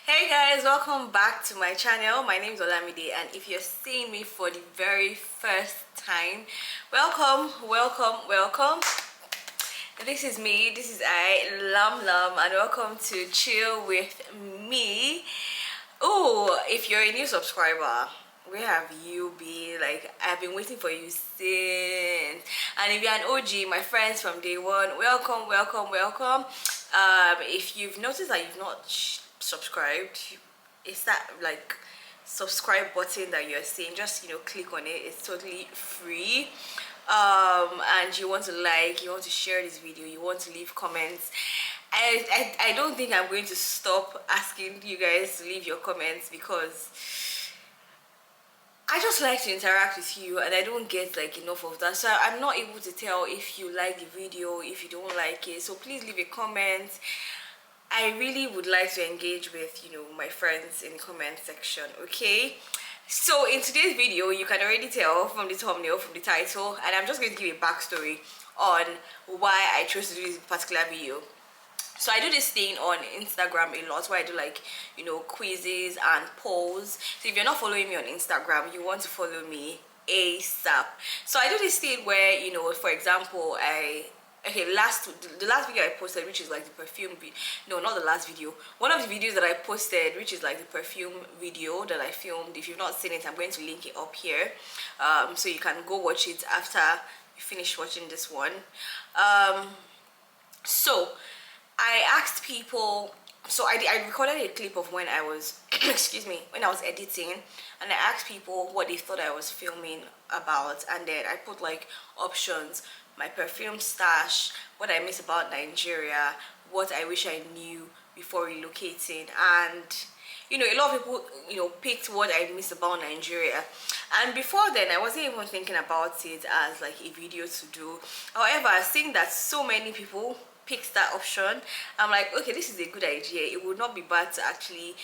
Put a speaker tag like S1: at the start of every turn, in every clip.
S1: Hey guys, welcome back to my channel. My name is Olamide, and if you're seeing me for the very first time, welcome. This is me, this is Lam, and welcome to Chill with Me. Oh, if you're a new subscriber, where have you been? Like, I've been waiting for you since. And if you're an OG, my friends from day one, welcome. If you've noticed that you've not subscribed, it's that like subscribe button that you're seeing. Just click on it. It's totally free. And you want to like, you want to share this video, you want to leave comments. I don't think I'm going to stop asking you guys to leave your comments, because I just like to interact with you, and I don't get like enough of that. So I'm not able to tell if you like the video, if you don't like it. So please leave a comment. I really would like to engage with my friends in the comment section. Okay, so in today's video, you can already tell from the thumbnail, from the title, and I'm just going to give a backstory on why I chose to do this particular video. So I do this thing on Instagram a lot, where I do like quizzes and polls. So if you're not following me on Instagram, you want to follow me ASAP. So I do this thing where for example, the last video I posted, which is like the perfume no, not the last video, one of the videos that I posted, which is like the perfume video that I filmed. If you've not seen it, I'm going to link it up here, so you can go watch it after you finish watching this one. So I asked people, so I recorded a clip of when I was excuse me, when I was editing, and I asked people what they thought I was filming about, and then I put like options: my perfume stash, what I miss about Nigeria, what I wish I knew before relocating. And a lot of people picked what I miss about Nigeria. And before then, I wasn't even thinking about it as like a video to do. However, seeing that so many people picked that option, I'm like, okay, this is a good idea. It would not be bad to actually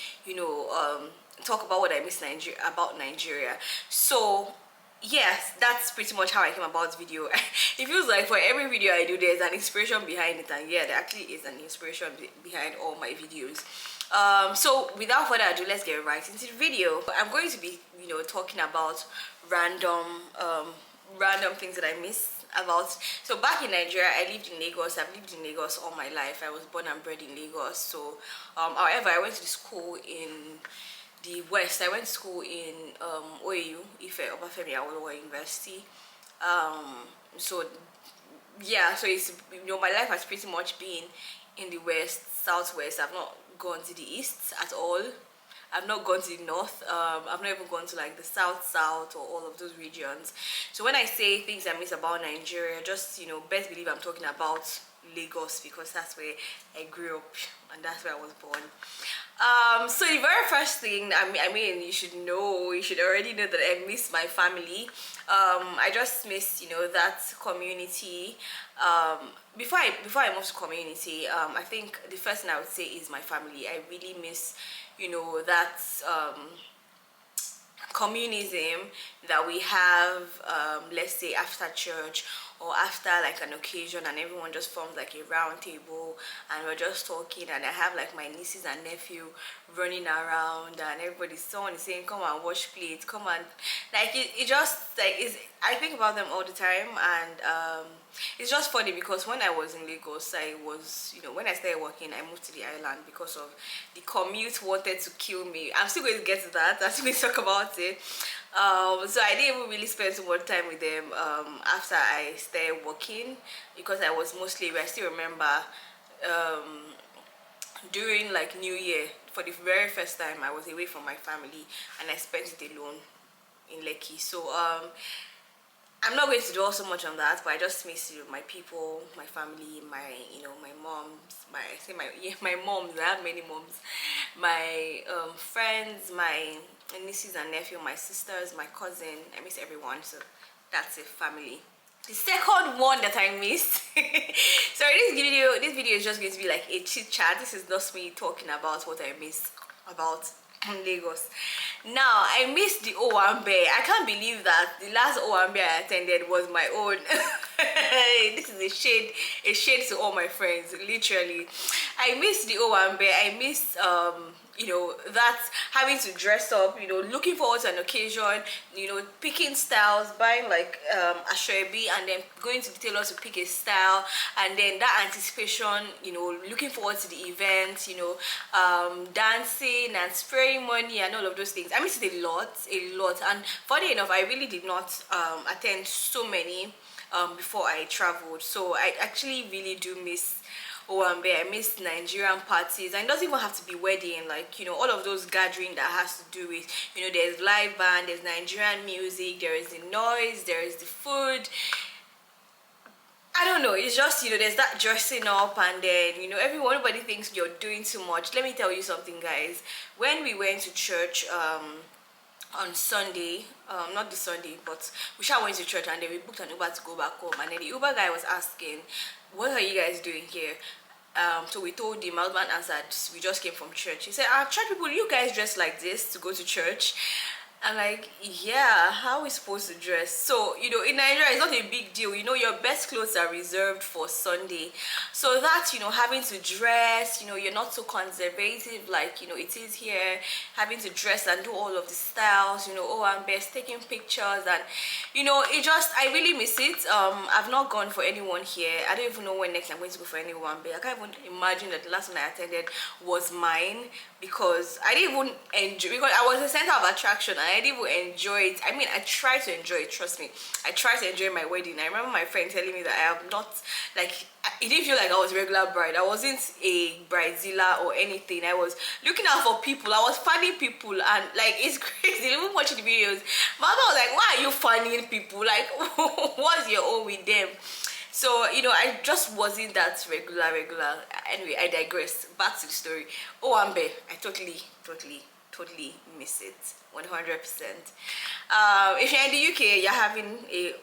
S1: talk about what I miss about Nigeria. So yes, that's pretty much how I came about this video. It feels like for every video I do, there's an inspiration behind it, and yeah, there actually is an inspiration behind all my videos. So without further ado, let's get right into the video. I'm going to be talking about random things that I miss about. So back in Nigeria, I lived in Lagos. I've lived in Lagos all my life. I was born and bred in Lagos. So however, I went to school in the West. I went to school in OAU, Ife Obafemi Awolowo University. So yeah, so it's my life has pretty much been in the West, Southwest. I've not gone to the East at all. I've not gone to the North. I've not even gone to like the South or all of those regions. So when I say things I miss about Nigeria, just best believe I'm talking about Lagos, because that's where I grew up and that's where I was born. So the very first thing, I mean, you should already know that I miss my family. I just miss that community. Before I moved to community, I think the first thing I would say is my family. I really miss that communism that we have, let's say after church or after like an occasion, and everyone just forms like a round table and we're just talking, and I have like my nieces and nephew running around, and someone is saying, come and wash plates, come and like it just like is. I think about them all the time, and it's just funny because when I was in Lagos, I was when I started working, I moved to the island because of the commute wanted to kill me. I'm still going to get to that. I'm still going to talk about it. So I didn't even really spend so much time with them after I started working, because I was mostly, I still remember during like New Year, for the very first time I was away from my family, and I spent it alone in Lekki. So I'm not going to dwell so much on that, but I just miss my people, my family, my my moms, my moms. I have many moms, my friends, my nieces and nephew, my sisters, my cousin. I miss everyone. So that's it, family. The second one that I missed sorry, this video is just going to be like a chit chat. This is just me talking about what I miss about Lagos. Now, I missed the Owambe. I can't believe that the last Owambe I attended was my own. This is a shade to all my friends, literally. I missed the Owambe. I missed that's having to dress up, looking forward to an occasion, picking styles, buying like ashwebi, and then going to the tailor to pick a style, and then that anticipation, looking forward to the event, dancing and spraying money and all of those things. I miss it a lot. And funny enough, I really did not attend so many before I traveled, so I actually really do miss Owambe. I miss Nigerian parties, and it doesn't even have to be wedding, like all of those gathering that has to do with there's live band, there's Nigerian music, there is the noise, there is the food. I don't know, it's just there's that dressing up, and then everybody thinks you're doing too much. Let me tell you something, guys. When we went to church on Sunday, not this Sunday, but we shall went to church, and then we booked an Uber to go back home, and then the Uber guy was asking, what are you guys doing here? So we told him. My husband answered, we just came from church. He said, church people, you guys dress like this to go to church? I'm like, yeah, how are we supposed to dress? So in Nigeria, it's not a big deal. Your best clothes are reserved for Sunday, so that having to dress, you're not so conservative like it is here, having to dress and do all of the styles, oh, I'm best taking pictures, and it just, I really miss it. I've not gone for anyone here. I don't even know when next I'm going to go for anyone, but I can't even imagine that the last one I attended was mine, because I didn't even enjoy, because I was the center of attraction. I didn't even enjoy it. I mean, I tried to enjoy it, trust me. I tried to enjoy my wedding. I remember my friend telling me that I have not, like, it didn't feel like I was a regular bride. I wasn't a bridezilla or anything. I was looking out for people. I was fanning people, and like, it's crazy. Even watching the videos, my mother was like, why are you fanning people? Like, what's your own with them? So I just wasn't that regular. Anyway, I digress. Back to the story. Owambe, I totally miss it 100%. If you're in the UK, you're having a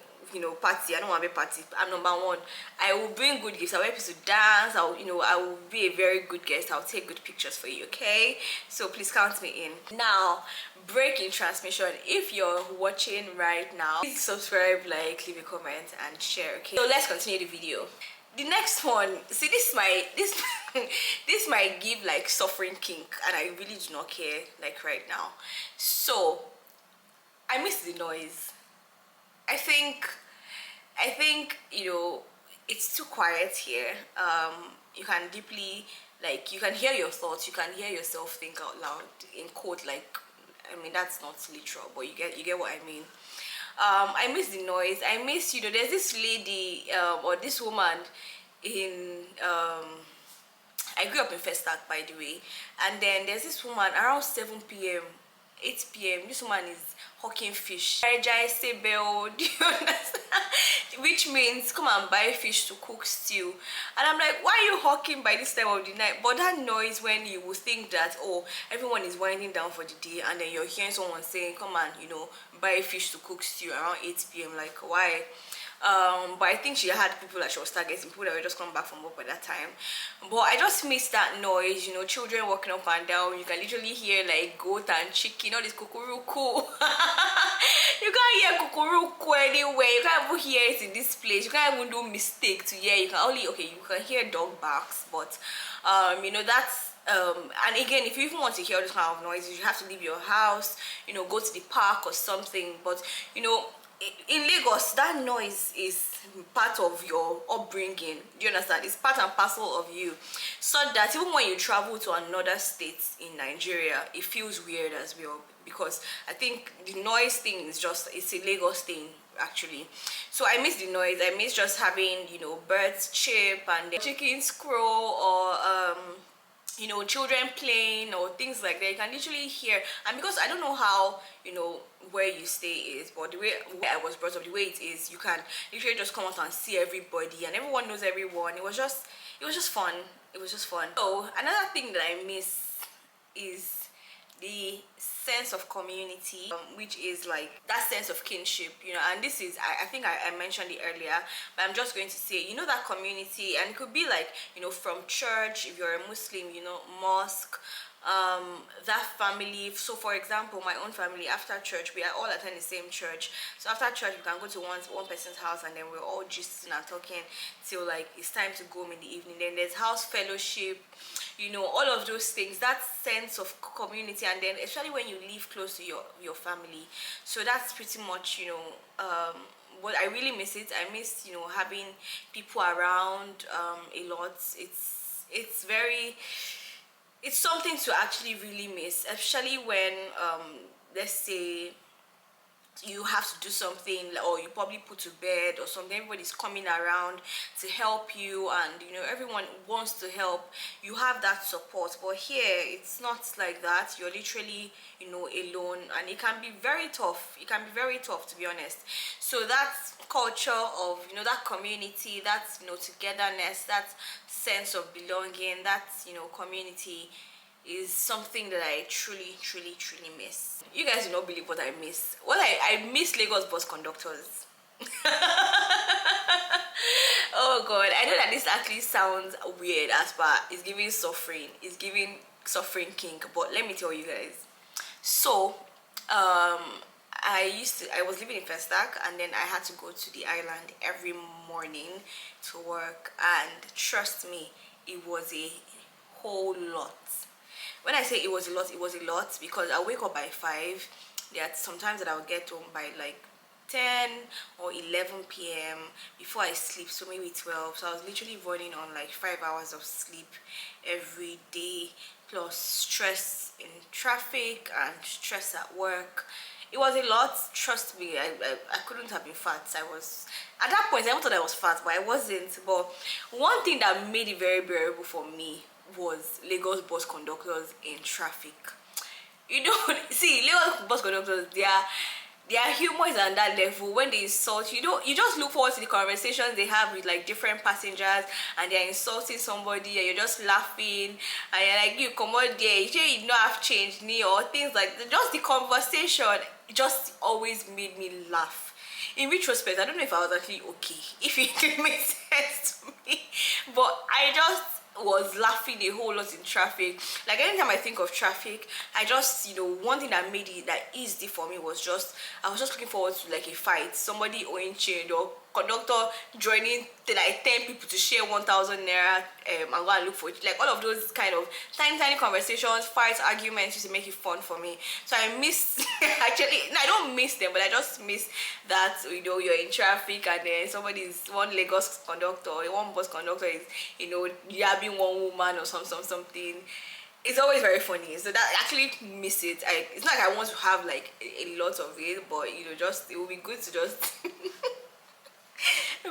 S1: party, I don't want to be party, I'm number one. I will bring good gifts. I'll help you to dance. I will be a very good guest. I'll take good pictures for you, okay? So please count me in. Now, break in transmission. If you're watching right now, please subscribe, like, leave a comment, and share, okay? So let's continue the video. The next one, see, this might give like suffering kink, and I really do not care, like, right now. So I miss the noise. I think it's too quiet here. You can deeply, like, you can hear your thoughts, you can hear yourself think out loud, in quote, like, I mean, that's not literal, but you get what I mean. I miss the noise. I miss, there's this lady or this woman in I grew up in Festac, by the way, and then there's this woman around 7 p.m. 8 p.m. this woman is hawking fish. Do you understand? Which means come and buy fish to cook stew. And I'm like, why are you hawking by this time of the night? But that noise, when you would think that, oh, everyone is winding down for the day, and then you're hearing someone saying, come and buy fish to cook stew around 8 p.m. like, why? But I think she had people that she was targeting, people that were just coming back from work by that time. But I just miss that noise, children walking up and down. You can literally hear like goat and chicken, all this kukuruku. You can't hear kukuruku anywhere. You can't even hear it in this place. You can't even do mistake to hear. You can only, okay, you can hear dog barks, but that's and again, if you even want to hear this kind of noises, you have to leave your house, go to the park or something. But in Lagos, that noise is part of your upbringing. Do you understand? It's part and parcel of you, so that even when you travel to another state in Nigeria, it feels weird as well, because I think the noise thing is just, it's a Lagos thing actually. So I miss the noise. I miss just having birds chirp and the chickens crow, or children playing or things like that. You can literally hear. And because I don't know how where you stay is, but the way I was brought up, the way it is, you can literally just come out and see everybody, and everyone knows everyone. It was just fun. It was just fun. So another thing that I miss is the sense of community, which is like that sense of kinship, and this is, I think I mentioned it earlier, but I'm just going to say, that community, and it could be like, from church, if you're a Muslim, mosque, that family. So for example, my own family, after church, we are all attend the same church. So after church, we can go to one person's house, and then we're all gisting and talking till like it's time to go home in the evening. Then there's house fellowship. you know, all of those things, that sense of community. And then especially when you live close to your family. So that's pretty much, you know, what I really miss. It I miss, you know, having people around a lot. It's very, it's something to actually really miss, especially when let's say you have to do something, or you probably put to bed or something, everybody's coming around to help you, and you know, everyone wants to help, you have that support. But here it's not like that. You're literally, you know, alone, and it can be very tough. It can be very tough, to be honest. So that culture of, you know, that community, that, you know, togetherness, that sense of belonging, that, you know, community is something that I truly, truly, truly miss. You guys do not believe what I miss. What I miss Lagos bus conductors. Oh God, I know that this actually sounds weird, as far it's giving suffering. It's giving suffering king. But let me tell you guys. So, I was living in Festac, and then I had to go to the island every morning to work, and trust me, it was a whole lot. When I say it was a lot, it was a lot, because I wake up by 5. There are sometimes that I'll get home by like 10 or 11 p.m. before I sleep, so maybe 12. So I was literally running on like 5 hours of sleep every day, plus stress in traffic and stress at work. It was a lot. Trust me, I couldn't have been fat. I was, at that point I thought I was fat, but I wasn't. But one thing that made it very bearable for me was Lagos bus conductors in traffic. You know, see, Lagos bus conductors, their humor is on that level. When they insult you, don't, you just look forward to the conversations they have with like different passengers, and they're insulting somebody, and you're just laughing, and you're like, you come out there, you say you don't have changed me, or things like that. Just the conversation just always made me laugh. In retrospect, I don't know if I was actually okay, if it didn't make sense to me, but I just was laughing a whole lot in traffic. Like anytime I think of traffic, I just, you know, one thing that made it that easy for me was just, I was just looking forward to like a fight, somebody owing change, or conductor joining like 10 people to share 1,000 naira and go and look for it. Like all of those kind of tiny conversations, fights, arguments used to make it fun for me. So I miss actually, no, I don't miss them, but I just miss that, you know, you're in traffic, and then one Lagos conductor, one bus conductor is, you know, yabbing one woman or something. It's always very funny. So that I actually miss it. It's not like I want to have like a lot of it, but you know, just it would be good to just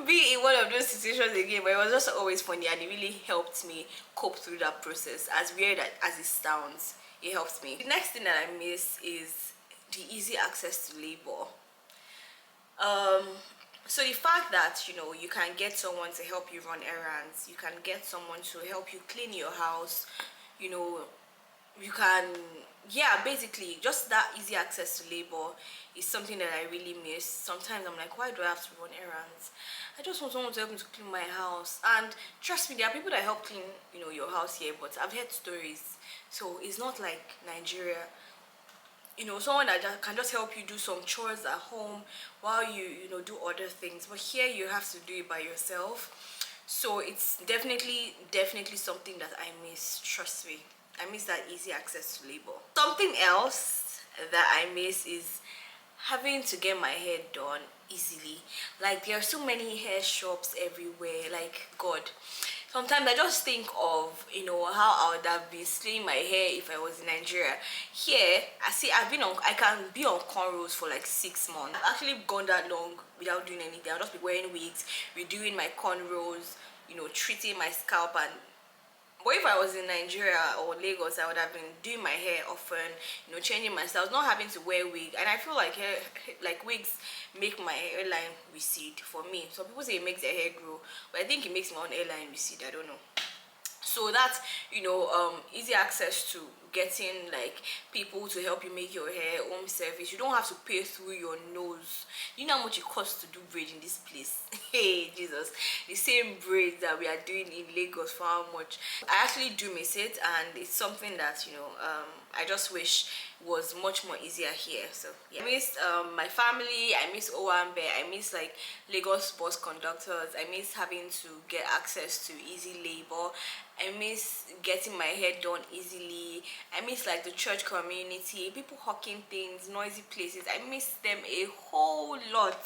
S1: be in one of those situations again. But it was just always funny, and it really helped me cope through that process. As weird as it sounds, it helps me. The next thing that I miss is the easy access to labor. So the fact that, you know, you can get someone to help you run errands, you can get someone to help you clean your house, you know, you can, yeah, basically just that easy access to labor is something that I really miss. Sometimes I'm like, why do I have to run errands? I just want someone to help me to clean my house. And trust me, there are people that help clean, you know, your house here, but I've heard stories, so it's not like Nigeria. You know, someone that can just help you do some chores at home while you know, do other things. But here you have to do it by yourself. So it's definitely something that I miss. Trust me, I miss that easy access to labor. Something else that I miss is having to get my hair done easily. Like there are so many hair shops everywhere. Like God, sometimes I just think of, you know, how I would have been slaying my hair if I was in Nigeria. Here, I can be on cornrows for like 6 months. I've actually gone that long without doing anything. I'll just be wearing wigs, redoing my cornrows, you know, treating my scalp. And but if I was in Nigeria or Lagos, I would have been doing my hair often, you know, changing my styles, not having to wear wig. And I feel like wigs make my hairline recede for me. Some people say it makes their hair grow, but I think it makes my own hairline recede. I don't know. So that's, you know, easy access to getting like people to help you make your hair, home service. You don't have to pay through your nose. You know how much it costs to do braid in this place? Hey Jesus, the same braids that we are doing in Lagos, for how much? I actually do miss it, and it's something that, you know, I just wish was much more easier here. So yeah, I miss my family, I miss Owambe, I miss like Lagos bus conductors, I miss having to get access to easy labor, I miss getting my hair done easily, I miss like the church community, people hawking things, noisy places. I miss them a whole lot,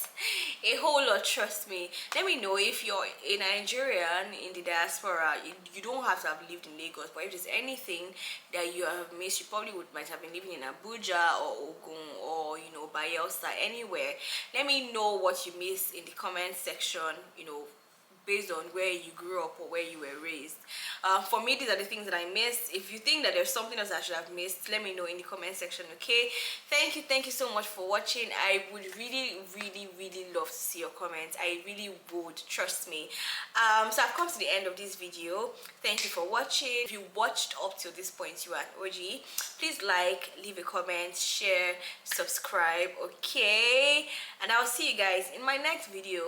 S1: trust me. Let me know if you're a Nigerian in the diaspora. You don't have to have lived in Lagos, but if there's anything that you have missed, you probably might have been living in Abuja or Ogun or, you know, Bayelsa, anywhere. Let me know what you missed in the comment section, you know, based on where you grew up or where you were raised. For me, these are the things that I missed. If you think that there's something else I should have missed, let me know in the comment section. Okay, thank you so much for watching. I would really love to see your comments. I really would, trust me. So I've come to the end of this video. Thank you for watching. If you watched up till this point, you are an OG. Please like, leave a comment, share, subscribe. Okay, and I'll see you guys in my next video.